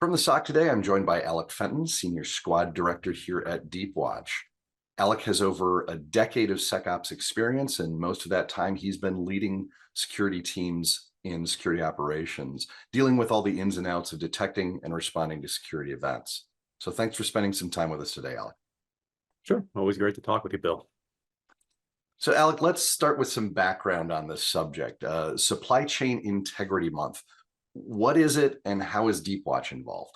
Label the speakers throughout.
Speaker 1: From the SOC today, I'm joined by Alec Fenton, Senior Squad Director here at Deepwatch. Alec has over a decade of SecOps experience, and most of that time he's been leading security teams in security operations, dealing with all the ins and outs of detecting and responding to security events. So thanks for spending some time with us today, Alec.
Speaker 2: Sure. Always great to talk with you, Bill.
Speaker 1: So Alec, let's start with some background on this subject. Supply Chain Integrity Month. What is it and how is Deepwatch involved?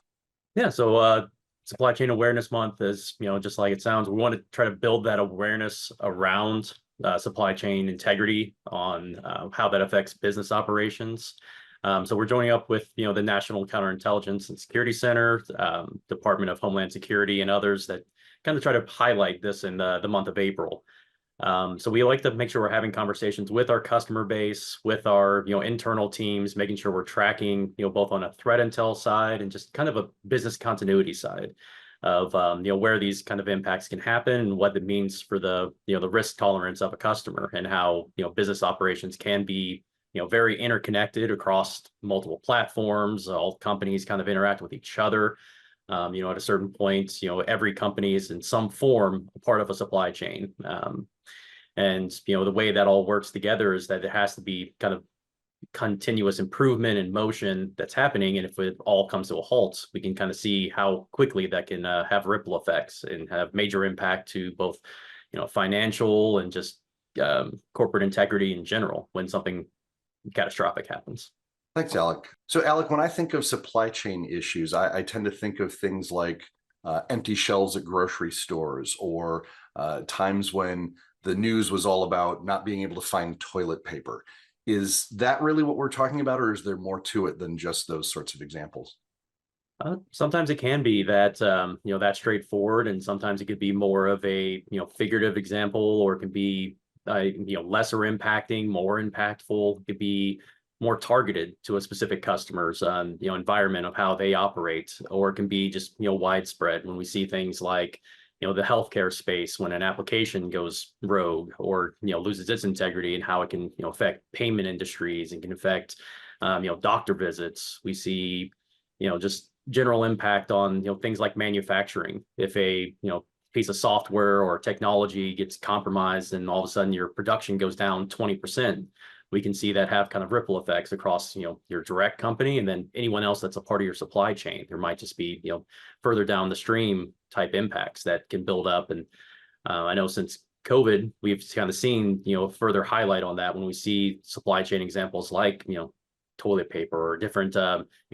Speaker 2: Yeah, so Supply Chain Awareness Month is, just like it sounds, we want to try to build that awareness around supply chain integrity on how that affects business operations. So we're joining up with, the National Counterintelligence and Security Center, Department of Homeland Security, and others that kind of try to highlight this in the month of April. So we like to make sure we're having conversations with our customer base, with our internal teams, making sure we're tracking both on a threat intel side and just kind of a business continuity side of where these kind of impacts can happen and what it means for the the risk tolerance of a customer and how business operations can be very interconnected across multiple platforms. All companies kind of interact with each other. At a certain point, every company is in some form a part of a supply chain. And the way that all works together is that it has to be kind of continuous improvement and motion that's happening. And if it all comes to a halt, we can kind of see how quickly that can have ripple effects and have major impact to both, financial and just corporate integrity in general when something catastrophic happens.
Speaker 1: Thanks, Alec. So, Alec, when I think of supply chain issues, I tend to think of things like empty shelves at grocery stores or times when the news was all about not being able to find toilet paper. Is that really what we're talking about, or is there more to it than just those sorts of examples?
Speaker 2: Sometimes it can be that that straightforward, and sometimes it could be more of a figurative example, or it can be lesser impacting, more impactful. It could be more targeted to a specific customer's environment of how they operate, or it can be just widespread when we see things like the healthcare space when an application goes rogue or loses its integrity and how it can affect payment industries and can affect doctor visits. We see just general impact on things like manufacturing. If a piece of software or technology gets compromised and all of a sudden your production goes down 20%, we can see that have kind of ripple effects across your direct company and then anyone else that's a part of your supply chain. There might just be further down the stream type impacts that can build up. And I know since COVID, we've kind of seen further highlight on that when we see supply chain examples like toilet paper or different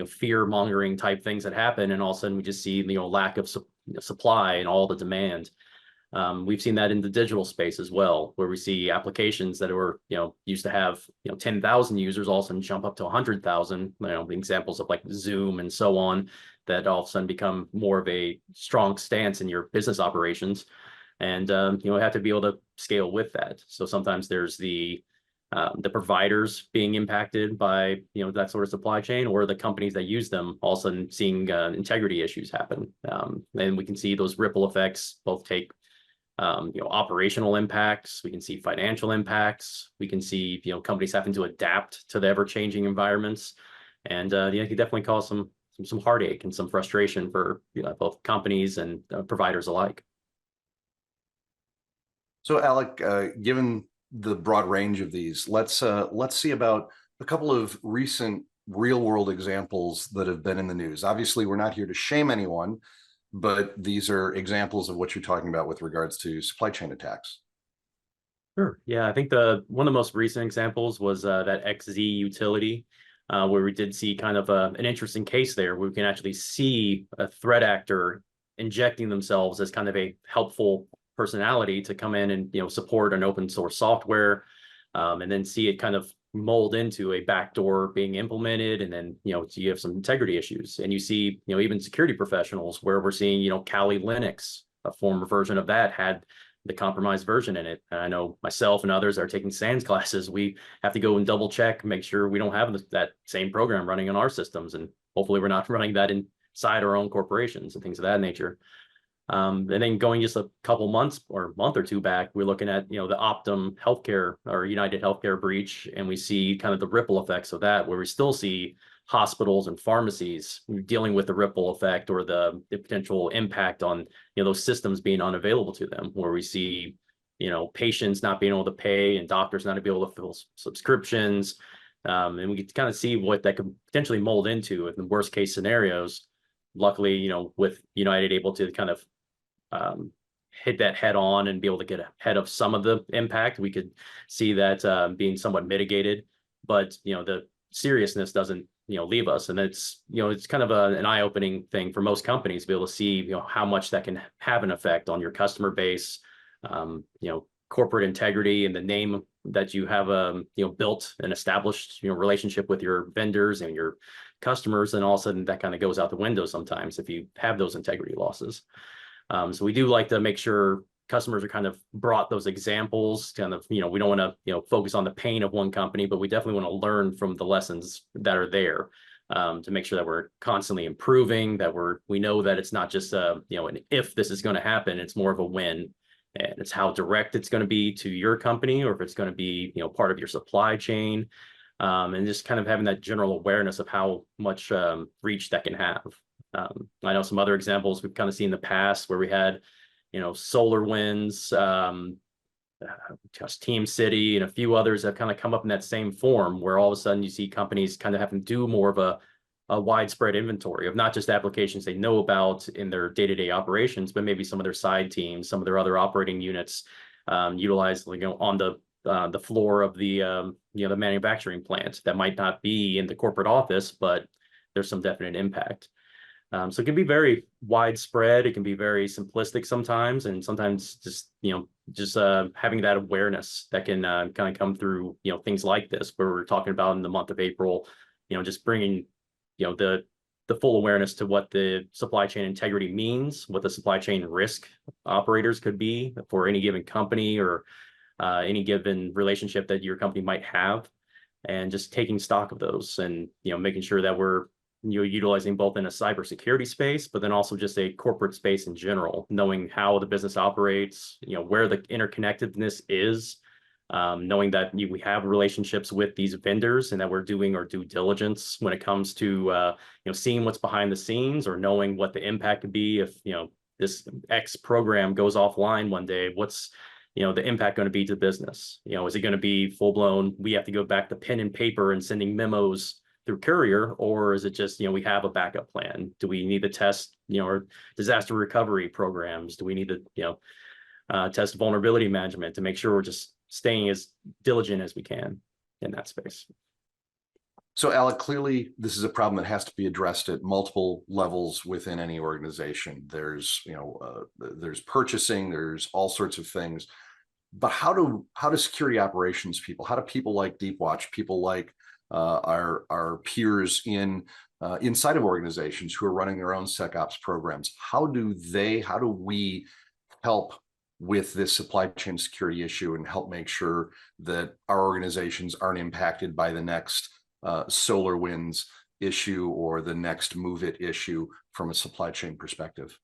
Speaker 2: fear mongering type things that happen, and all of a sudden we just see lack of supply and all the demand. We've seen that in the digital space as well, where we see applications that were, used to have, 10,000 users all of a sudden jump up to 100,000, examples of like Zoom and so on, that all of a sudden become more of a strong stance in your business operations. And, have to be able to scale with that. So sometimes there's the providers being impacted by, that sort of supply chain, or the companies that use them all of a sudden seeing integrity issues happen. And we can see those ripple effects both take operational impacts. We can see financial impacts. We can see companies having to adapt to the ever-changing environments, and it can definitely cause some heartache and some frustration for both companies and providers alike.
Speaker 1: So, Alec, given the broad range of these, let's see about a couple of recent real-world examples that have been in the news. Obviously, we're not here to shame anyone, but these are examples of what you're talking about with regards to supply chain attacks.
Speaker 2: Sure. Yeah, I think one of the most recent examples was that XZ utility, where we did see kind of an interesting case there, where we can actually see a threat actor injecting themselves as kind of a helpful personality to come in and support an open source software, and then see it kind of mold into a backdoor being implemented, and then you have some integrity issues, and you see even security professionals where we're seeing Kali Linux, a former version of that, had the compromised version in it. And I know myself and others are taking SANS classes. We have to go and double check, make sure we don't have that same program running on our systems, and hopefully we're not running that inside our own corporations and things of that nature. And then going just a couple months or a month or two back, we're looking at, the Optum Healthcare or United Healthcare breach, and we see kind of the ripple effects of that, where we still see hospitals and pharmacies, dealing with the ripple effect or the potential impact on, those systems being unavailable to them, where we see, patients not being able to pay and doctors not being able to fill subscriptions. And we can kind of see what that could potentially mold into in the worst case scenarios. Luckily, with United able to kind of hit that head on and be able to get ahead of some of the impact, we could see that being somewhat mitigated. But the seriousness doesn't leave us, and it's kind of an eye-opening thing for most companies to be able to see how much that can have an effect on your customer base, corporate integrity, and the name that you have built and established relationship with your vendors and your customers, and all of a sudden that kind of goes out the window sometimes if you have those integrity losses. So we do like to make sure customers are kind of brought those examples, kind of, we don't want to, focus on the pain of one company, but we definitely want to learn from the lessons that are there, to make sure that we're constantly improving, that we know that it's not just an if this is going to happen, it's more of a when, and it's how direct it's going to be to your company, or if it's going to be, part of your supply chain, and just kind of having that general awareness of how much reach that can have. I know some other examples we've kind of seen in the past where we had, SolarWinds, just Team City, and a few others have kind of come up in that same form, where all of a sudden you see companies kind of having to do more of a widespread inventory of not just applications they know about in their day-to-day operations, but maybe some of their side teams, some of their other operating units, utilize, on the floor of the the manufacturing plant that might not be in the corporate office, but there's some definite impact. So it can be very widespread. It can be very simplistic sometimes, and sometimes just having that awareness that can kind of come through things like this, where we're talking about in the month of April, just bringing the full awareness to what the supply chain integrity means, what the supply chain risk operators could be for any given company or any given relationship that your company might have, and just taking stock of those, and making sure that we're utilizing both in a cybersecurity space, but then also just a corporate space in general, knowing how the business operates, where the interconnectedness is, knowing that we have relationships with these vendors, and that we're doing our due diligence when it comes to seeing what's behind the scenes, or knowing what the impact could be if this X program goes offline one day. What's the impact going to be to the business? Is it going to be full blown, we have to go back to pen and paper and sending memos through courier, or is it just we have a backup plan? Do we need to test or disaster recovery programs? Do we need to test vulnerability management to make sure we're just staying as diligent as we can in that space?
Speaker 1: So Alec, clearly this is a problem that has to be addressed at multiple levels within any organization. There's there's purchasing, there's all sorts of things, but how do security operations people, how do people like Deepwatch, people like our peers inside of organizations who are running their own SecOps programs, how do we help with this supply chain security issue and help make sure that our organizations aren't impacted by the next SolarWinds issue or the next MOVEit issue from a supply chain perspective?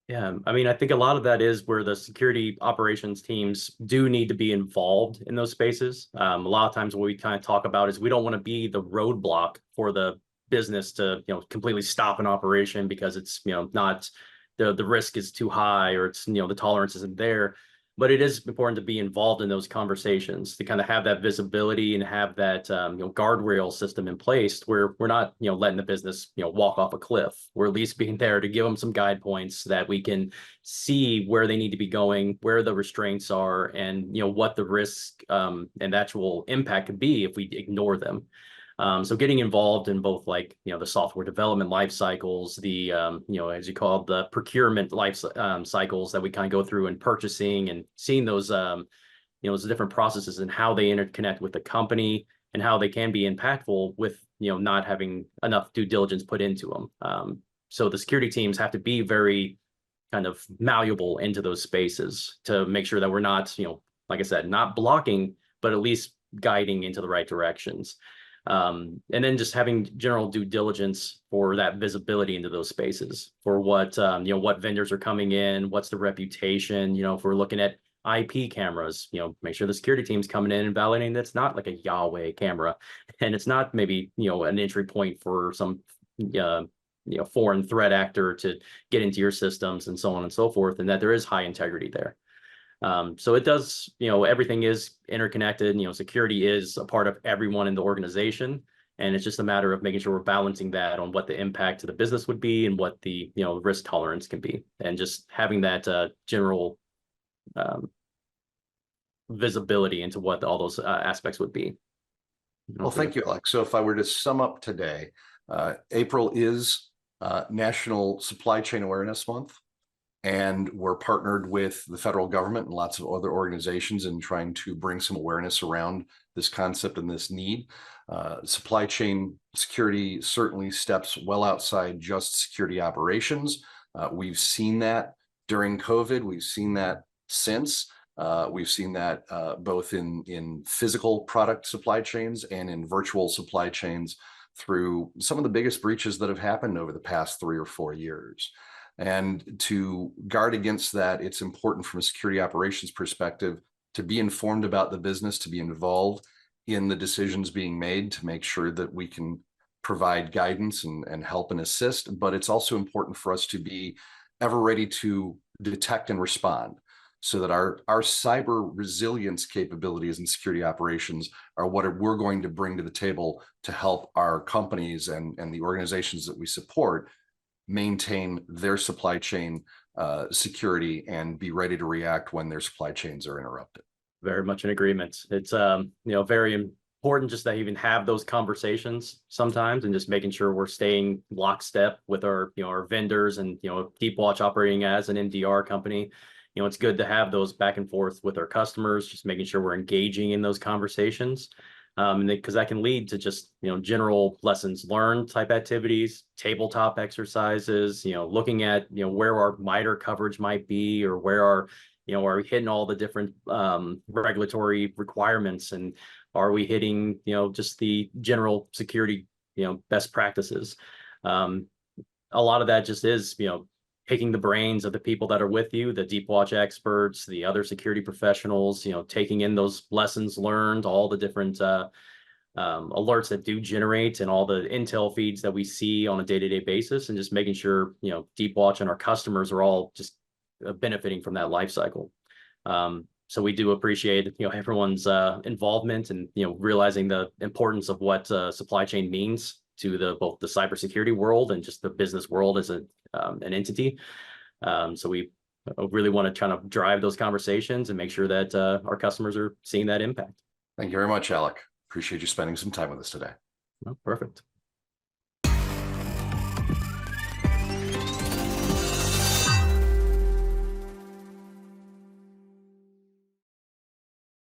Speaker 2: Yeah, I mean, I think a lot of that is where the security operations teams do need to be involved in those spaces. A lot of times what we kind of talk about is we don't want to be the roadblock for the business to, completely stop an operation because it's, not the risk is too high, or it's, the tolerance isn't there. But it is important to be involved in those conversations, to kind of have that visibility and have that guardrail system in place where we're not letting the business walk off a cliff. We're at least being there to give them some guide points so that we can see where they need to be going, where the restraints are, and what the risk and actual impact could be if we ignore them. So getting involved in both, like, the software development life cycles, the, as you call it, the procurement life cycles that we kind of go through, and purchasing, and seeing those, those different processes and how they interconnect with the company, and how they can be impactful with, not having enough due diligence put into them. So the security teams have to be very kind of malleable into those spaces to make sure that we're not, like I said, not blocking, but at least guiding into the right directions. And then just having general due diligence for that visibility into those spaces, for what, what vendors are coming in, what's the reputation, if we're looking at IP cameras, make sure the security team's coming in and validating that's not like a Yahweh camera, and it's not maybe, an entry point for some, foreign threat actor to get into your systems and so on and so forth, and that there is high integrity there. So it does, everything is interconnected, security is a part of everyone in the organization. And it's just a matter of making sure we're balancing that on what the impact to the business would be and what the, risk tolerance can be. And just having that general visibility into what all those aspects would be.
Speaker 1: Well, thank you, Alec. So if I were to sum up today, April is National Supply Chain Awareness Month. And we're partnered with the federal government and lots of other organizations in trying to bring some awareness around this concept and this need. Supply chain security certainly steps well outside just security operations. We've seen that during COVID. We've seen that since. We've seen that both in physical product supply chains and in virtual supply chains through some of the biggest breaches that have happened over the past 3 or 4 years. And to guard against that, it's important from a security operations perspective to be informed about the business, to be involved in the decisions being made, to make sure that we can provide guidance and help and assist. But it's also important for us to be ever ready to detect and respond, so that our cyber resilience capabilities and security operations are what we're going to bring to the table to help our companies and the organizations that we support maintain their supply chain security and be ready to react when their supply chains are interrupted.
Speaker 2: Very much in agreement. It's very important just to even have those conversations sometimes, and just making sure we're staying lockstep with our our vendors, and Deepwatch operating as an MDR company. It's good to have those back and forth with our customers, just making sure we're engaging in those conversations. Because that can lead to just general lessons learned type activities, tabletop exercises, looking at where our MITRE coverage might be, or where are we hitting all the different regulatory requirements, and are we hitting just the general security best practices. A lot of that just is picking the brains of the people that are with you, the Deepwatch experts, the other security professionals, taking in those lessons learned, all the different alerts that do generate, and all the intel feeds that we see on a day-to-day basis, and just making sure, Deepwatch and our customers are all just benefiting from that life cycle. So we do appreciate, everyone's involvement, and, realizing the importance of what supply chain means to both the cybersecurity world and just the business world as an entity. So we really want to kind of drive those conversations and make sure that our customers are seeing that impact.
Speaker 1: Thank you very much, Alec. Appreciate you spending some time with us today.
Speaker 2: Well, perfect.